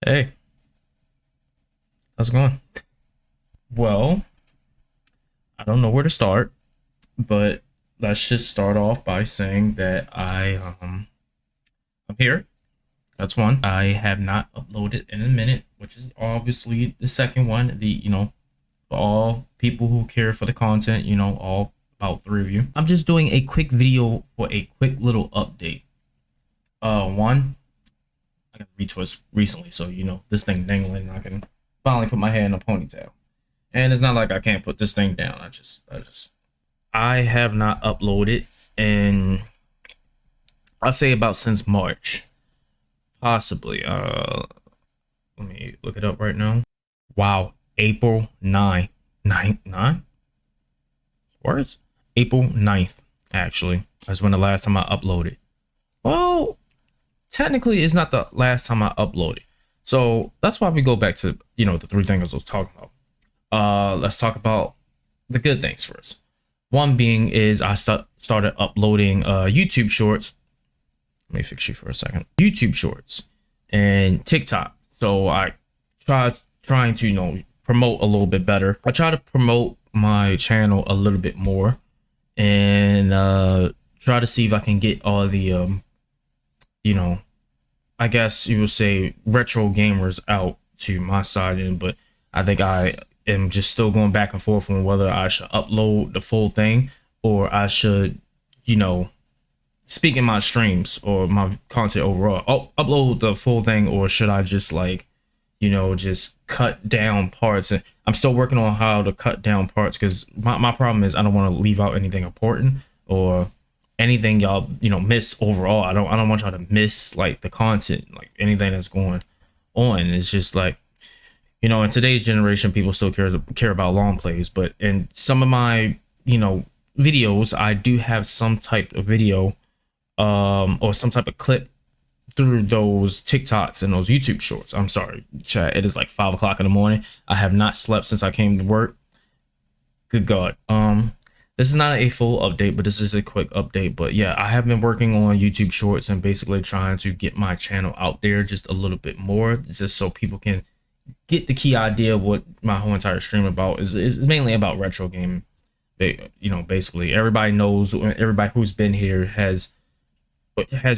Hey, how's it going? Well, I don't know where to start, but let's just start off by saying that I'm here. That's one. I have not uploaded in a minute, which is obviously the second one. For all people who care for the content, all about three of you. I'm just doing a quick video for a quick little update. One, I got a retwist recently, so this thing dangling, I can finally put my hair in a ponytail. And it's not like I can't put this thing down. I have not uploaded in, I'll say about since March, possibly. Let me look it up right now. Wow, April 9th. 9? Words? April 9th, actually. That's when the last time I uploaded. Well, technically, it's not the last time I uploaded. So that's why we go back to, the three things I was talking about. Let's talk about the good things first. One being is I started uploading YouTube shorts. Let me fix you for a second. YouTube shorts and TikTok. So I trying to promote a little bit better. I try to promote my channel a little bit more and try to see if I can get all the I guess you would say retro gamers out to my side, but I think I am just still going back and forth on whether I should upload the full thing or I should, speak in my streams or my content overall. Upload the full thing, or should I just just cut down parts? And I'm still working on how to cut down parts because my problem is I don't want to leave out anything important or anything y'all miss overall. I don't want y'all to miss like the content, like anything that's going on. It's just like in today's generation, people still care about long plays, but in some of my videos, I do have some type of video or some type of clip through those TikToks and those YouTube shorts. I'm sorry, chat. It is like 5 o'clock in the morning. I have not slept since I came to work. Good God. This is not a full update, but this is a quick update. But yeah, I have been working on YouTube shorts and basically trying to get my channel out there just a little bit more, just so people can get the key idea of what my whole entire stream about is mainly about retro gaming. Basically everybody knows, everybody who's been here has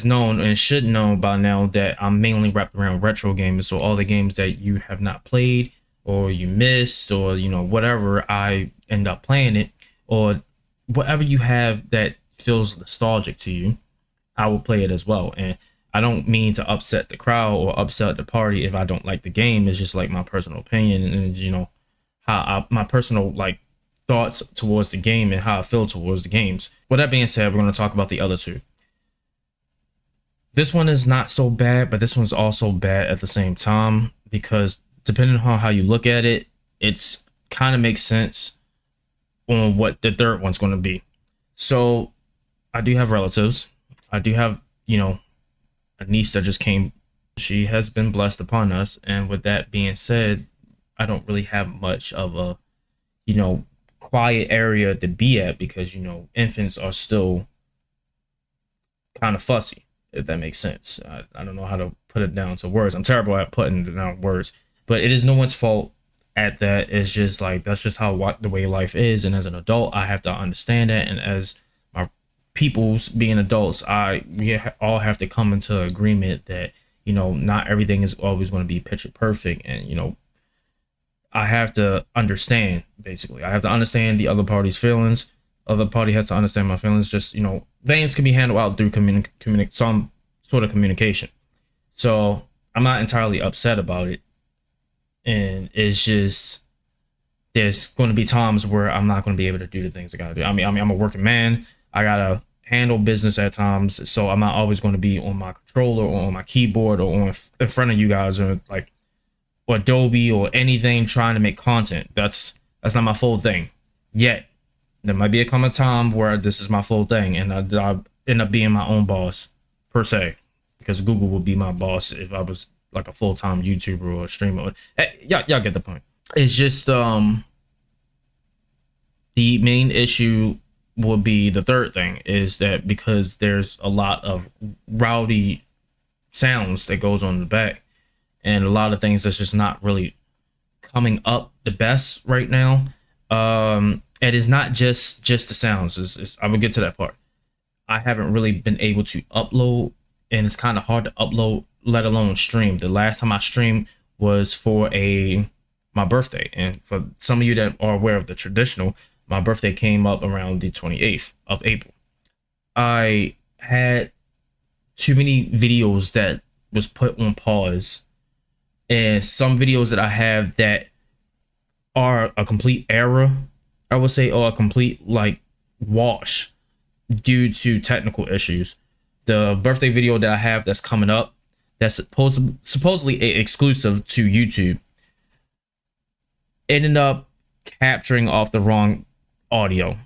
known and should know by now that I'm mainly wrapped around retro games. So all the games that you have not played or you missed or whatever, I end up playing it, or whatever you have that feels nostalgic to you, I will play it as well. And I don't mean to upset the crowd or upset the party if I don't like the game. It's just like my personal opinion and my personal thoughts towards the game and how I feel towards the games. With that being said, we're going to talk about the other two. This one is not so bad, but this one's also bad at the same time, because depending on how you look at it, it's kind of makes sense on what the third one's going to be. So I do have relatives. I do have, a niece that just came. She has been blessed upon us. And with that being said, I don't really have much of a, quiet area to be at because, infants are still kind of fussy, if that makes sense. I don't know how to put it down to words. I'm terrible at putting it down words, but it is no one's fault at that. It's just that's just how the way life is. And as an adult, I have to understand that. And as my peoples being adults, we all have to come into agreement that, not everything is always going to be picture perfect. And, I have to understand, basically. I have to understand the other party's feelings. Other party has to understand my feelings. Just, things can be handled out through some sort of communication. So I'm not entirely upset about it. And it's just, there's going to be times where I'm not going to be able to do the things I got to do. I mean, I'm a working man. I got to handle business at times. So I'm not always going to be on my controller or on my keyboard or in front of you guys or Adobe or anything trying to make content. That's not my full thing yet. There might be a come time where this is my full thing and I end up being my own boss per se, because Google would be my boss if I was like a full-time YouTuber or a streamer. Y'all get the point. It's just the main issue will be the third thing is that because there's a lot of rowdy sounds that goes on in the back, and a lot of things that's just not really coming up the best right now. It is not just the sounds. I will get to that part. I haven't really been able to upload, and it's kind of hard to upload, let alone stream. The last time I streamed was for my birthday, and for some of you that are aware of the traditional, my birthday came up around the 28th of April. I had too many videos that was put on pause, and some videos that I have that are a complete error, I would say, or a complete like wash due to technical issues. The birthday video that I have that's coming up, that's supposedly exclusive to YouTube, ended up capturing off the wrong audio.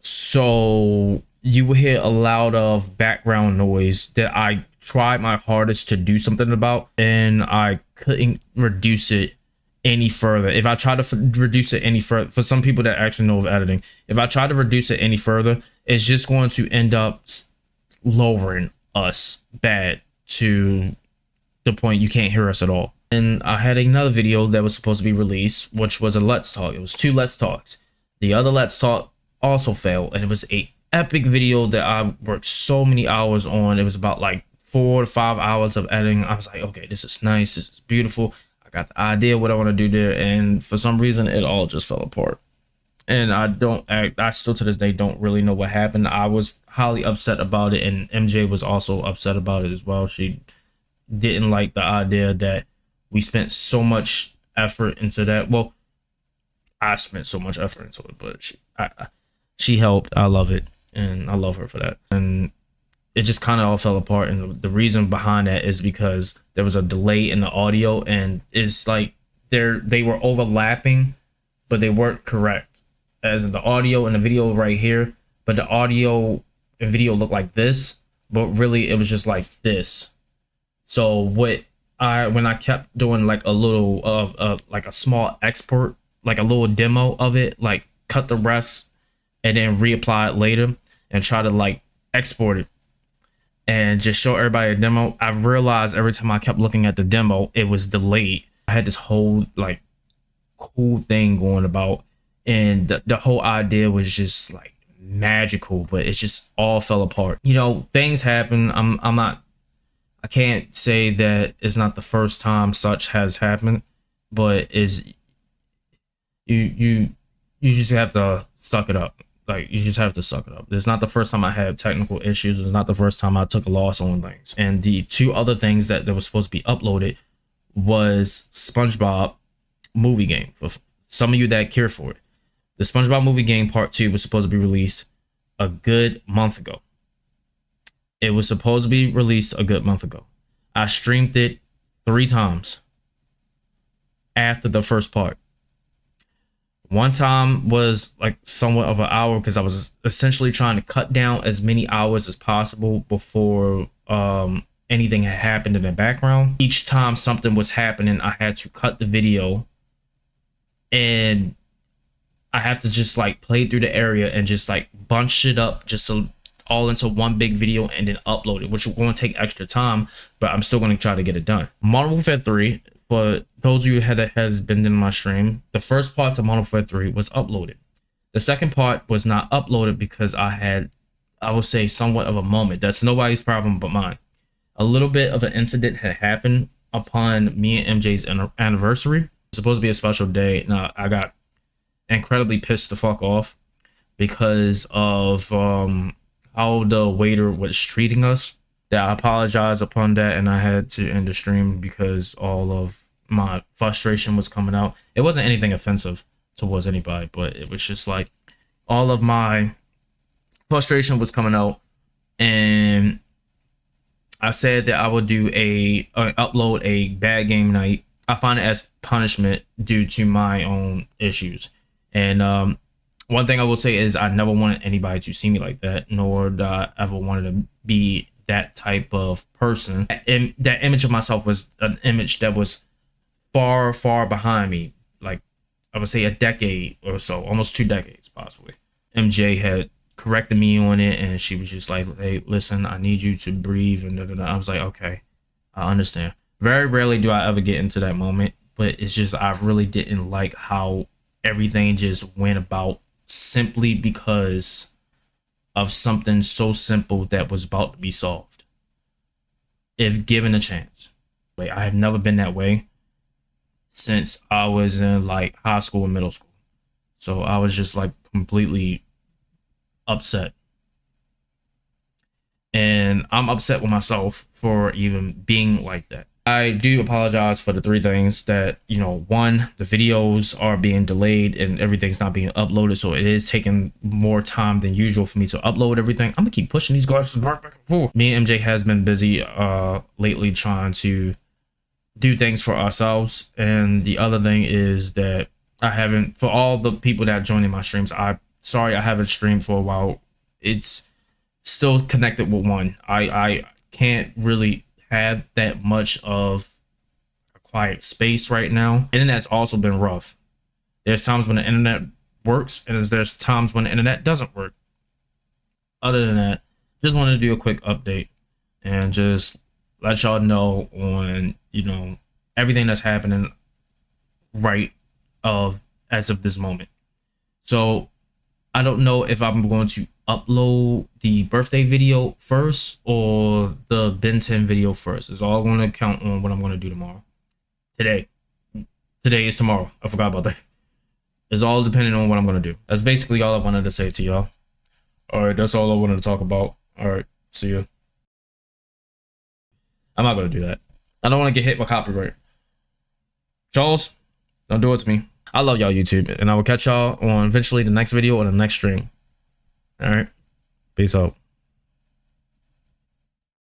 So you will hear a lot of background noise that I tried my hardest to do something about, and I couldn't reduce it any further. If I try to reduce it any further, for some people that actually know of editing, if I try to reduce it any further, it's just going to end up lowering us bad to the point you can't hear us at all. And I had another video that was supposed to be released, which was a Let's Talk. It was 2 Let's Talks. The other Let's Talk also failed, and it was a epic video that I worked so many hours on. It was about like 4 to 5 hours of editing. I was like, okay, this is nice, this is beautiful. I got the idea what I want to do there, and for some reason it all just fell apart. And I still to this day don't really know what happened. I was highly upset about it, and MJ was also upset about it as well. She didn't like the idea that we spent so much effort into that. Well, I spent so much effort into it, but she helped. I love it, and I love her for that. And it just kind of all fell apart, and the reason behind that is because there was a delay in the audio, and it's like they were overlapping, but they weren't correct. As in the audio and the video right here, but the audio and video looked like this, but really it was just like this. So when I kept doing like a little of like a small export, like a little demo of it, like cut the rest and then reapply it later and try to like export it and just show everybody a demo, I realized every time I kept looking at the demo, it was delayed. I had this whole like cool thing going about, and the whole idea was just like magical, but it just all fell apart. You know, things happen. I can't say that it's not the first time such has happened, but you just have to suck it up. Like, you just have to suck it up. It's not the first time I had technical issues. It's not the first time I took a loss on things. And the 2 other things that were supposed to be uploaded was SpongeBob movie game. For some of you that care for it, the SpongeBob movie game part 2 was supposed to be released a good month ago. It was supposed to be released a good month ago. I streamed it 3 times after the first part. One time was like somewhat of an hour because I was essentially trying to cut down as many hours as possible before anything had happened in the background. Each time something was happening, I had to cut the video, and I have to just like play through the area and just like bunch it up just to all into one big video and then upload it, which is going to take extra time, but I'm still going to try to get it done. Modern Warfare 3, for those of you that has been in my stream, the first part to Modern Warfare 3 was uploaded. The second part was not uploaded because I would say, somewhat of a moment. That's nobody's problem but mine. A little bit of an incident had happened upon me and MJ's anniversary. It's supposed to be a special day. Now, I got incredibly pissed the fuck off because of how the waiter was treating us. That I apologize upon that, and I had to end the stream because all of my frustration was coming out. It wasn't anything offensive towards anybody, but it was just like all of my frustration was coming out, and I said that I would do upload a bad game night. I find it as punishment due to my own issues. And one thing I will say is I never wanted anybody to see me like that, nor did I ever wanted to be that type of person. And that image of myself was an image that was far, far behind me. Like, I would say a decade or so, almost 2 decades possibly. MJ had corrected me on it, and she was just like, hey, listen, I need you to breathe. And I was like, okay, I understand. Very rarely do I ever get into that moment, but it's just I really didn't like how everything just went about simply because of something so simple that was about to be solved if given a chance. Wait, I have never been that way since I was in like high school and middle school. So I was just like completely upset. And I'm upset with myself for even being like that. I do apologize for the three things that, you know, one, the videos are being delayed and everything's not being uploaded. So it is taking more time than usual for me to upload everything. I'm gonna keep pushing these glasses back and forth. Me and MJ has been busy lately trying to do things for ourselves. And the other thing is that I haven't, for all the people that join in my streams, I haven't streamed for a while. It's still connected with one. I can't really have that much of a quiet space right now. Internet's also been rough. There's times when the internet works and there's times when the internet doesn't work. Other than that, just wanted to do a quick update and just let y'all know on, you know, everything that's happening right as of this moment. So I don't know if I'm going to upload the birthday video first or the Ben 10 video first. It's all going to count on what I'm going to do tomorrow. Today is tomorrow. I forgot about that. It's all depending on what I'm going to do. That's basically all I wanted to say to y'all. All right, that's all I wanted to talk about. All right, see ya. I'm not going to do that. I don't want to get hit by copyright. Charles, don't do it to me. I love y'all, YouTube, and I will catch y'all on eventually the next video or the next stream. All right, peace out.